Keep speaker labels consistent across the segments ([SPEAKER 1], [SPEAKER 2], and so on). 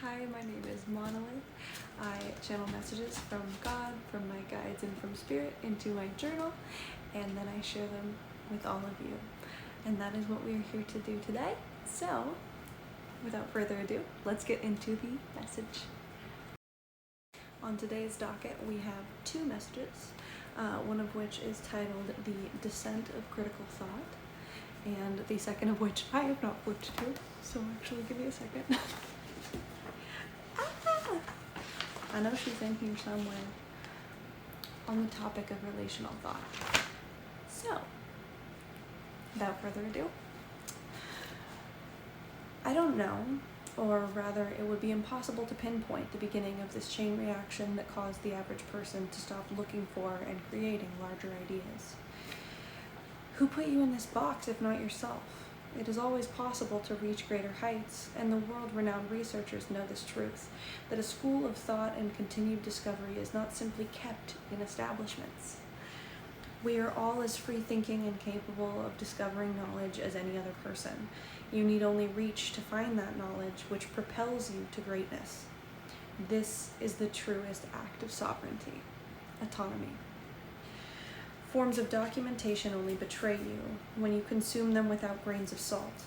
[SPEAKER 1] Hi, my name is Monolith. I channel messages from God, from my guides, and from Spirit into my journal, and then I share them with all of you. And that is what we are here to do today. So, without further ado, let's get into the message. On today's docket, we have two messages, one of which is titled The Descent of Critical Thought, and the second of which I have not flipped to, so actually give me a second. I know she's in here somewhere on the topic of relational thought. So, without further ado, I don't know, or rather it would be impossible to pinpoint the beginning of this chain reaction that caused the average person to stop looking for and creating larger ideas. Who put you in this box if not yourself? It is always possible to reach greater heights, and the world-renowned researchers know this truth, that a school of thought and continued discovery is not simply kept in establishments. We are all as free-thinking and capable of discovering knowledge as any other person. You need only reach to find that knowledge which propels you to greatness. This is the truest act of sovereignty, autonomy. Forms of documentation only betray you when you consume them without grains of salt.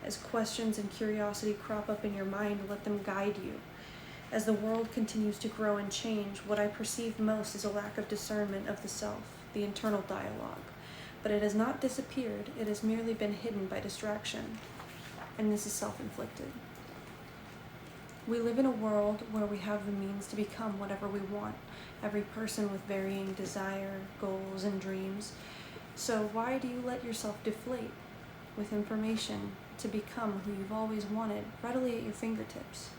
[SPEAKER 1] As questions and curiosity crop up in your mind, let them guide you. As the world continues to grow and change, what I perceive most is a lack of discernment of the self, the internal dialogue. But it has not disappeared, it has merely been hidden by distraction. And this is self-inflicted. We live in a world where we have the means to become whatever we want, every person with varying desire, goals, and dreams. So why do you let yourself deflate with information to become who you've always wanted, readily at your fingertips?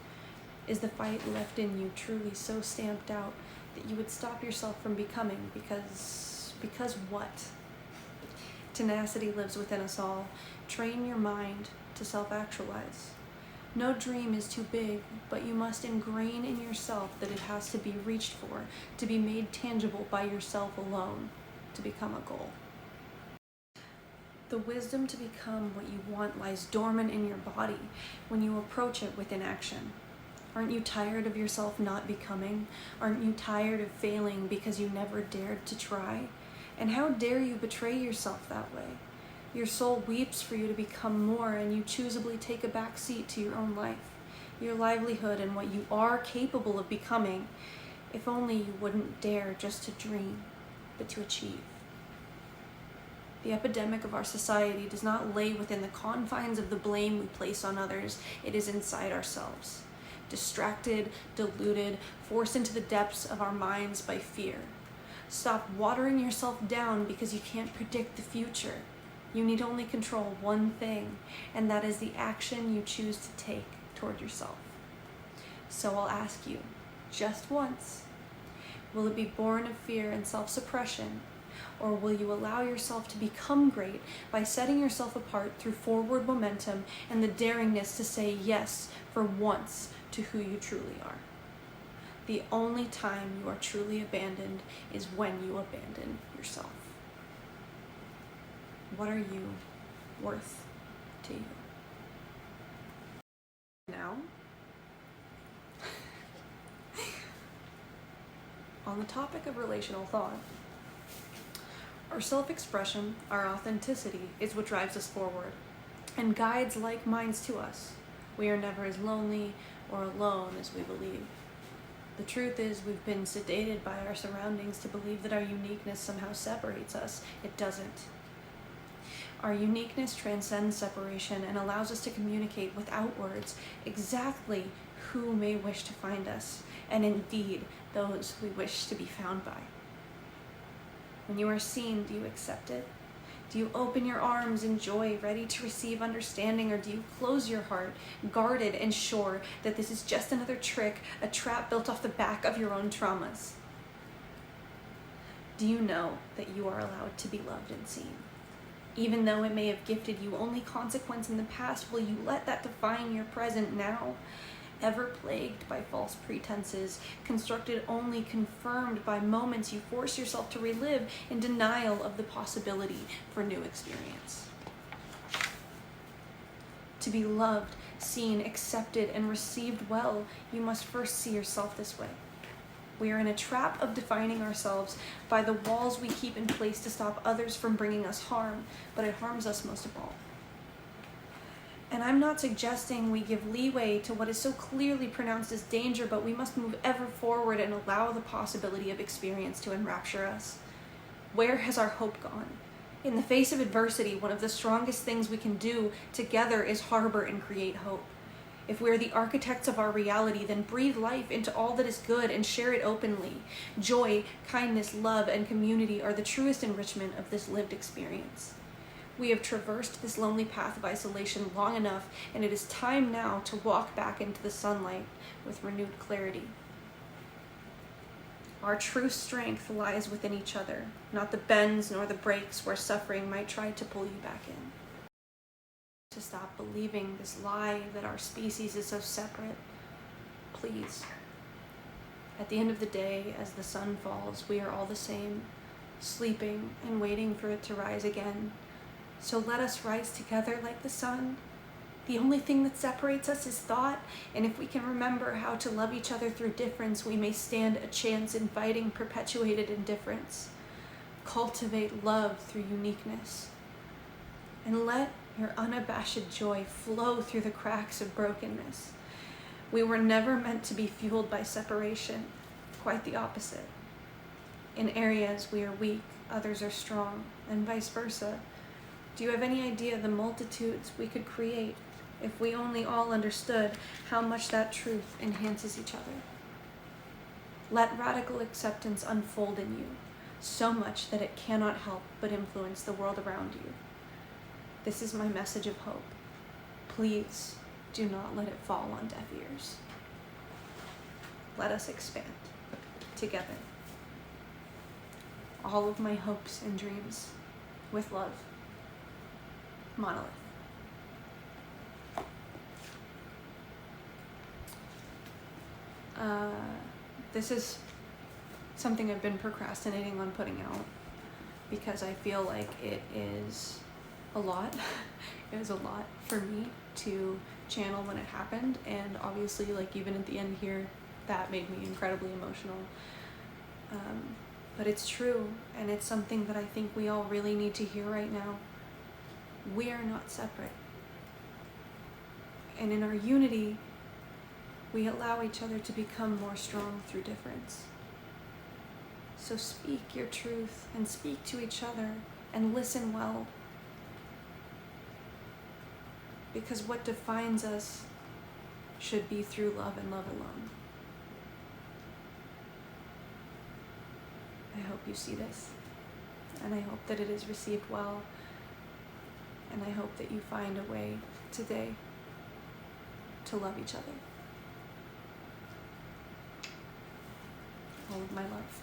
[SPEAKER 1] Is the fight left in you truly so stamped out that you would stop yourself from becoming because what? Tenacity lives within us all. Train your mind to self-actualize. No dream is too big, but you must ingrain in yourself that it has to be reached for, to be made tangible by yourself alone, to become a goal. The wisdom to become what you want lies dormant in your body when you approach it with inaction. Aren't you tired of yourself not becoming? Aren't you tired of failing because you never dared to try? And how dare you betray yourself that way? Your soul weeps for you to become more, and you choosably take a back seat to your own life, your livelihood, and what you are capable of becoming, if only you wouldn't dare just to dream, but to achieve. The epidemic of our society does not lay within the confines of the blame we place on others, it is inside ourselves. Distracted, deluded, forced into the depths of our minds by fear. Stop watering yourself down because you can't predict the future. You need only control one thing, and that is the action you choose to take toward yourself. So I'll ask you, just once, will it be born of fear and self-suppression, or will you allow yourself to become great by setting yourself apart through forward momentum and the daringness to say yes for once to who you truly are? The only time you are truly abandoned is when you abandon yourself. What are you worth to you? Now, on the topic of relational thought, our self-expression, our authenticity is what drives us forward and guides like minds to us. We are never as lonely or alone as we believe. The truth is, we've been sedated by our surroundings to believe that our uniqueness somehow separates us. It doesn't. Our uniqueness transcends separation and allows us to communicate without words exactly who may wish to find us, and indeed those we wish to be found by. When you are seen, do you accept it? Do you open your arms in joy, ready to receive understanding, or do you close your heart, guarded and sure that this is just another trick, a trap built off the back of your own traumas? Do you know that you are allowed to be loved and seen? Even though it may have gifted you only consequence in the past, will you let that define your present now? Ever plagued by false pretenses, constructed only confirmed by moments you force yourself to relive in denial of the possibility for new experience. To be loved seen, accepted, and received well, you must first see yourself this way. We are in a trap of defining ourselves by the walls we keep in place to stop others from bringing us harm, but it harms us most of all. And I'm not suggesting we give leeway to what is so clearly pronounced as danger, but we must move ever forward and allow the possibility of experience to enrapture us. Where has our hope gone? In the face of adversity, one of the strongest things we can do together is harbor and create hope. If we are the architects of our reality, then breathe life into all that is good and share it openly. Joy, kindness, love, and community are the truest enrichment of this lived experience. We have traversed this lonely path of isolation long enough, and it is time now to walk back into the sunlight with renewed clarity. Our true strength lies within each other, not the bends nor the breaks where suffering might try to pull you back in. To stop believing this lie that our species is so separate, please. At the end of the day, as the sun falls, we are all the same, sleeping and waiting for it to rise again. So let us rise together like the sun. The only thing that separates us is thought, and if we can remember how to love each other through difference, we may stand a chance in fighting perpetuated indifference. Cultivate love through uniqueness, and let your unabashed joy flow through the cracks of brokenness. We were never meant to be fueled by separation, quite the opposite. In areas we are weak, others are strong, and vice versa. Do you have any idea the multitudes we could create if we only all understood how much that truth enhances each other? Let radical acceptance unfold in you, so much that it cannot help but influence the world around you. This is my message of hope. Please do not let it fall on deaf ears. Let us expand together. All of my hopes and dreams with love. Monolith. This is something I've been procrastinating on putting out because I feel like it is a lot. It was a lot for me to channel when it happened, and obviously, like, even at the end here, that made me incredibly emotional. But it's true, and it's something that I think we all really need to hear right now. We are not separate. And in our unity, we allow each other to become more strong through difference. So speak your truth and speak to each other and listen well. Because what defines us should be through love and love alone. I hope you see this, and I hope that it is received well, and I hope that you find a way today to love each other. All of my love.